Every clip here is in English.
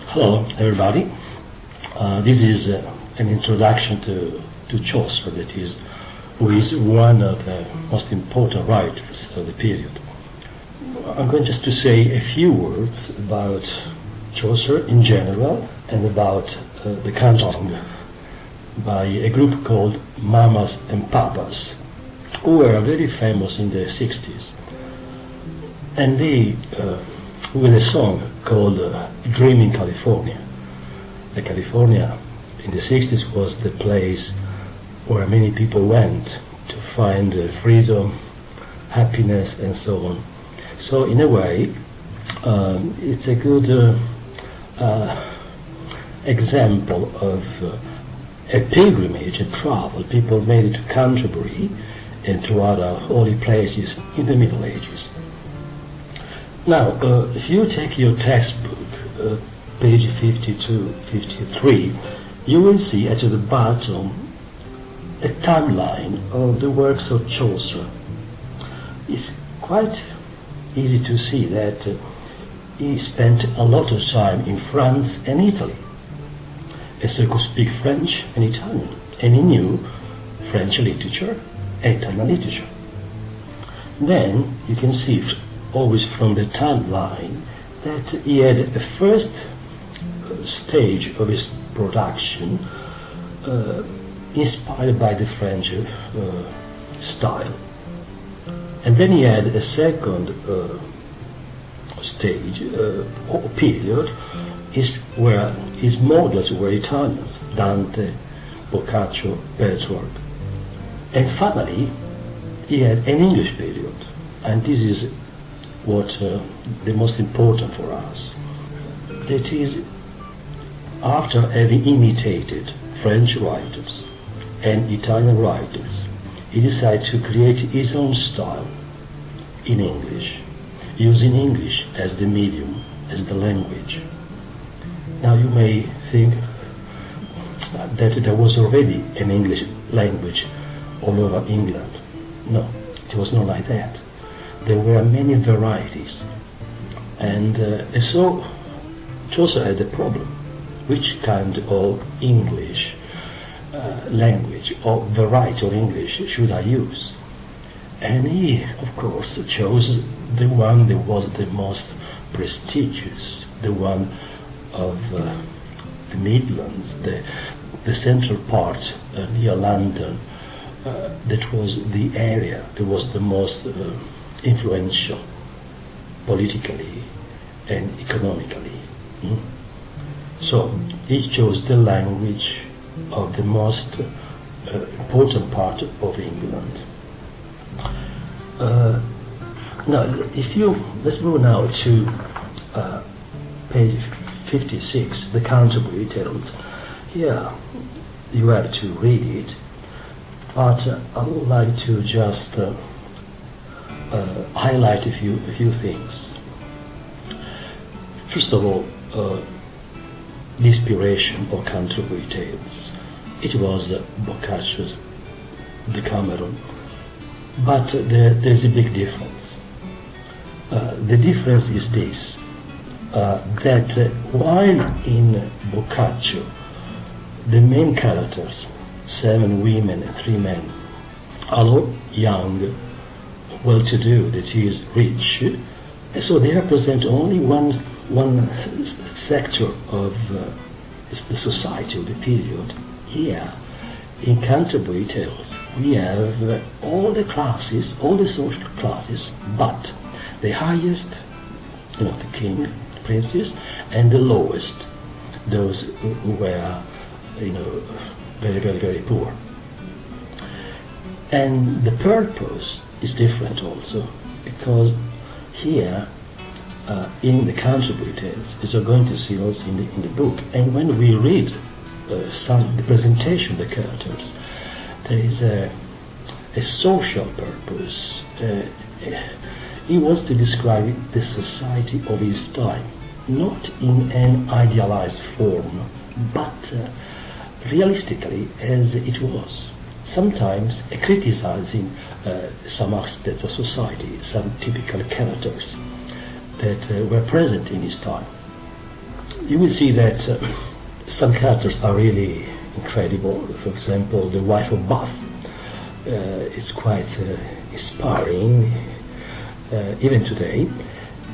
Hello, everybody. This is an introduction to Chaucer, who is one of the most important writers of the period. I'm going just to say a few words about Chaucer in general and about the canton by a group called Mamas and Papas, who were very famous in the 60s. And they with a song called Dreaming California. California in the 60s was the place where many people went to find freedom, happiness, and so on. So in a way, it's a good example of a pilgrimage, a travel. People made it to Canterbury and to other holy places in the Middle Ages. Now, if you take your textbook, page 52-53, you will see at the bottom a timeline of the works of Chaucer. It's quite easy to see that he spent a lot of time in France and Italy, and so he could speak French and Italian, and he knew French literature and Italian literature. Then you can see always from the timeline that he had a first stage of his production inspired by the French style, and then he had a second stage or period where his models were Italians, Dante, Boccaccio, Petrarch, and finally he had an English period, and this is what the most important for us. That is, after having imitated French writers and Italian writers, he decided to create his own style in English, using English as the medium, as the language. Now you may think that there was already an English language all over England. No, it was not like that. There were many varieties, and so Chaucer had a problem. Which kind of English language or variety of English should I use? And he, of course, chose the one that was the most prestigious, the one of the Midlands, the central part near London. That was the area that was the most influential politically and economically. So he chose the language of the most important part of England. Now, let's move now to page 56, the Canterbury Tales. Here you have to read it, but I would like to just highlight a few things. First of all, the inspiration of Canterbury Tales. It was Boccaccio's Decameron, but there's a big difference. The difference is this, that while in Boccaccio the main characters, 7 women and 3 men, are all young, well-to-do, that is, rich, so they represent only one sector of the society of the period. Here, in Canterbury Tales, we have all the classes, all the social classes, but the highest, the king, the princes, and the lowest, those who were, very, very, very poor. And the purpose is different also, because here in the Canterbury Tales, as you're going to see also in the book, and when we read the presentation of the characters, there is a social purpose. He wants to describe the society of his time, not in an idealized form, but realistically as it was. Sometimes criticizing some aspects of society, some typical characters that were present in his time. you will see that some characters are really incredible. For example, the wife of Bath is quite inspiring even today,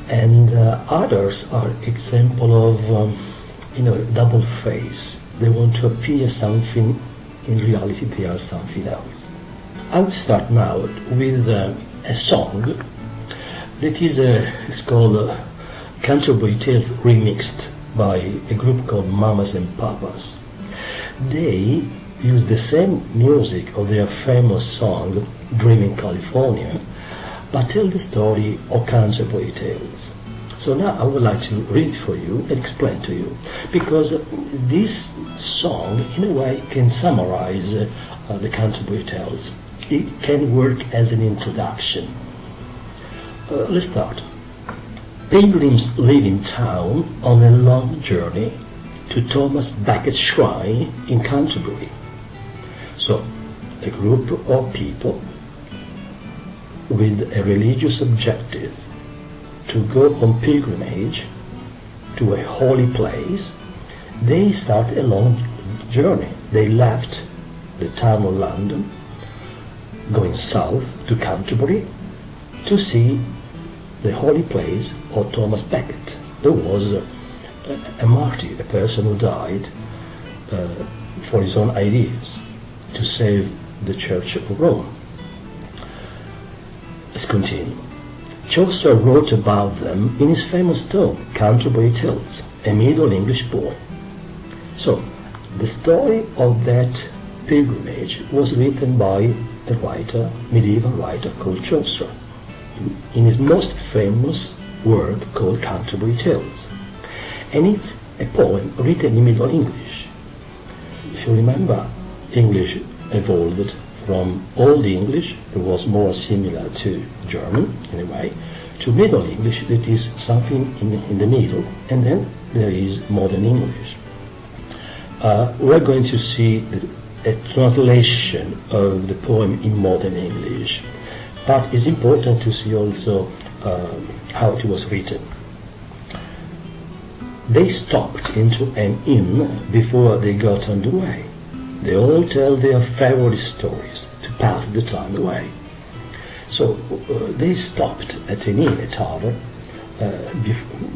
and others are example of double face. They want to appear something, in reality they are something else. I will start now with a song that is called Canterbury Tales remixed by a group called Mamas and Papas. They use the same music of their famous song Dream in California, but tell the story of Canterbury Tales. So now I would like to read for you and explain to you, because this song in a way can summarize the Canterbury Tales. It can work as an introduction. Let's start. Pilgrims live in town on a long journey to Thomas Becket's shrine in Canterbury. So, a group of people with a religious objective to go on pilgrimage to a holy place, they start a long journey. They left the town of London, going south to Canterbury to see the holy place of Thomas Becket. There was a martyr, a person who died for his own ideas to save the Church of Rome. Let's continue. Chaucer wrote about them in his famous tome, Canterbury Tales, a Middle English poem. So, the story of that pilgrimage was written by a writer, medieval writer called Chaucer, in his most famous work called Canterbury Tales. And it's a poem written in Middle English. If you remember, English evolved from Old English, that was more similar to German in a way, to Middle English, that is something in the middle, and then there is Modern English. We're going to see a translation of the poem in Modern English, but it's important to see also how it was written. They stopped into an inn before they got on the way. They all tell their favorite stories to pass the time away. So they stopped at an inn, a tavern,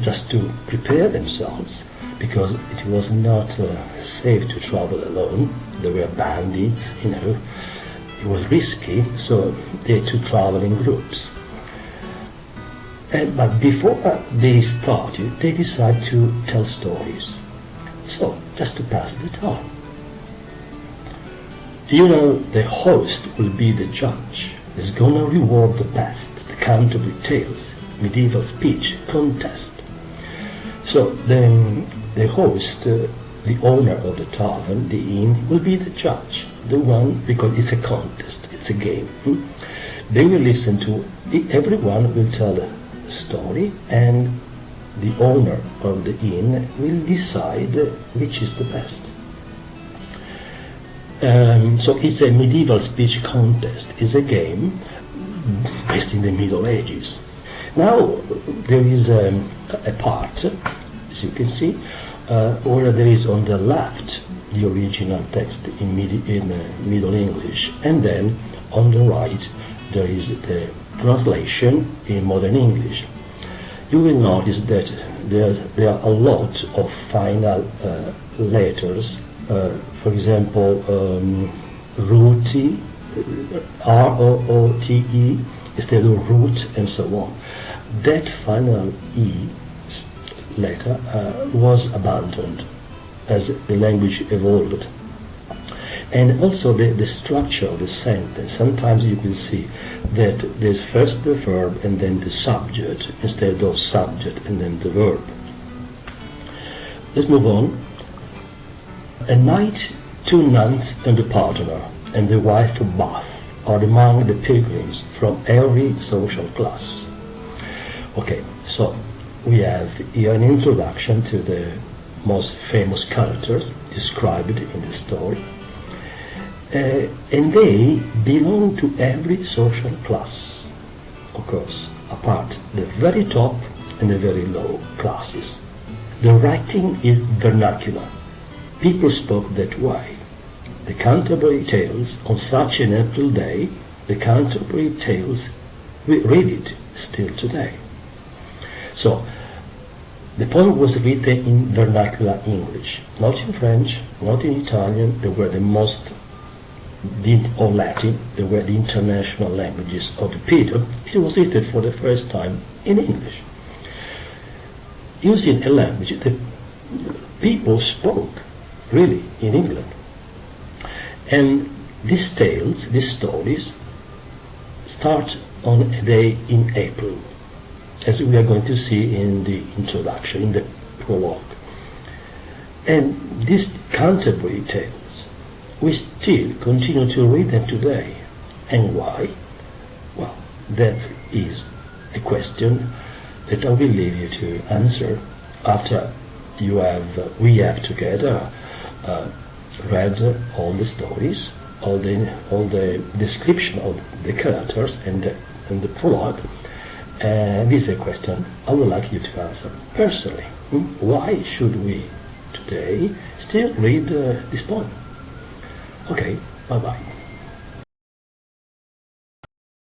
just to prepare themselves, because it was not safe to travel alone. There were bandits, it was risky, so they had to travel in groups. But before they started, they decided to tell stories. So, just to pass the time. The host will be the judge. He's gonna reward the best, the Canterbury Tales, medieval speech contest. So, the host, the owner of the tavern, the inn, will be the judge. The one, because it's a contest, it's a game. They will listen to, everyone will tell a story, and the owner of the inn will decide which is the best. So it's a medieval speech contest. It's a game based in the Middle Ages. Now there is a part, as you can see, where there is on the left the original text in Middle English, and then on the right there is the translation in Modern English. You will notice that there are a lot of final letters. For example, Roote, R-O-O-T-E, instead of root, and so on. That final E letter was abandoned as the language evolved. And also the structure of the sentence. Sometimes you will see that there's first the verb and then the subject, instead of subject and then the verb. Let's move on. A knight, 2 nuns and a partner, and the wife of Bath are among the pilgrims from every social class. Okay, so we have here an introduction to the most famous characters described in the story. And they belong to every social class, of course, apart the very top and the very low classes. The writing is vernacular. People spoke that way. The Canterbury Tales, on such an April day, the Canterbury Tales, we read it still today. So, the poem was written in vernacular English, not in French, not in Italian. They were the most, or Latin, they were the international languages of the period. It was written for the first time in English, using a language that people spoke really in England. And these tales, these stories, start on a day in April, as we are going to see in the introduction, in the prologue. And these Canterbury Tales, we still continue to read them today. And why? Well, that is a question that I will leave you to answer after we have together read all the stories, all the description of the characters and the prologue. This is a question I would like you to answer personally. Why should we today still read this poem? Okay, bye-bye.